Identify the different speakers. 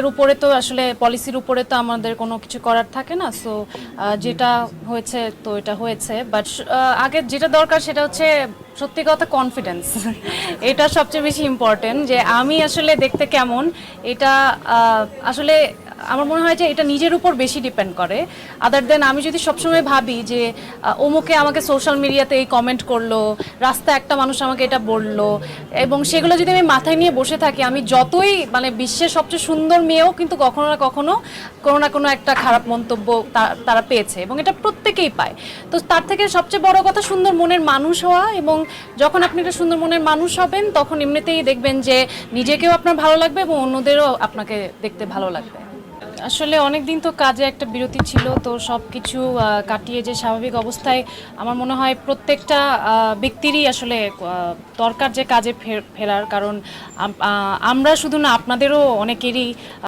Speaker 1: আমাদের উপরে তো আসলে পলিসির উপরে তো আমাদের কোনো কিছু করার থাকে না। সো যেটা হয়েছে তো এটা হয়েছে, বাট আগে যেটা দরকার সেটা হচ্ছে সত্যি কথা কনফিডেন্স। এটা সবচেয়ে বেশি ইম্পর্টেন্ট, যে আমি আসলে দেখতে কেমন এটা আসলে আমার মনে হয় যে এটা নিজের উপর বেশি ডিপেন্ড করে। আদার দেন আমি যদি সবসময় ভাবি যে অমুকে আমাকে সোশ্যাল মিডিয়াতে এই কমেন্ট করলো, রাস্তায় একটা মানুষ আমাকে এটা বললো, এবং সেগুলো যদি আমি মাথায় নিয়ে বসে থাকি, আমি যতই মানে বিশ্বের সবচেয়ে সুন্দর মেয়েও কিন্তু কখনো না কখনো কোনো না কোনো একটা খারাপ মন্তব্য তারা পেয়েছে, এবং এটা প্রত্যেকেই পায়। তো তার থেকে সবচেয়ে বড় কথা সুন্দর মনের মানুষ হওয়া, এবং যখন আপনি একটা সুন্দর মনের মানুষ হবেন তখন এমনিতেই দেখবেন যে নিজেকেও আপনার ভালো লাগবে এবং অন্যদেরও আপনাকে দেখতে ভালো লাগবে। আসলে অনেক দিন তো কাজে একটা বিরতি ছিল, তো সব কিছু কাটিয়ে যে স্বাভাবিক অবস্থায় আমার মনে হয় প্রত্যেকটা ব্যক্তিরই আসলে দরকার যে কাজে ফেরার, কারণ আমরা শুধু না, আপনাদেরও অনেকেরই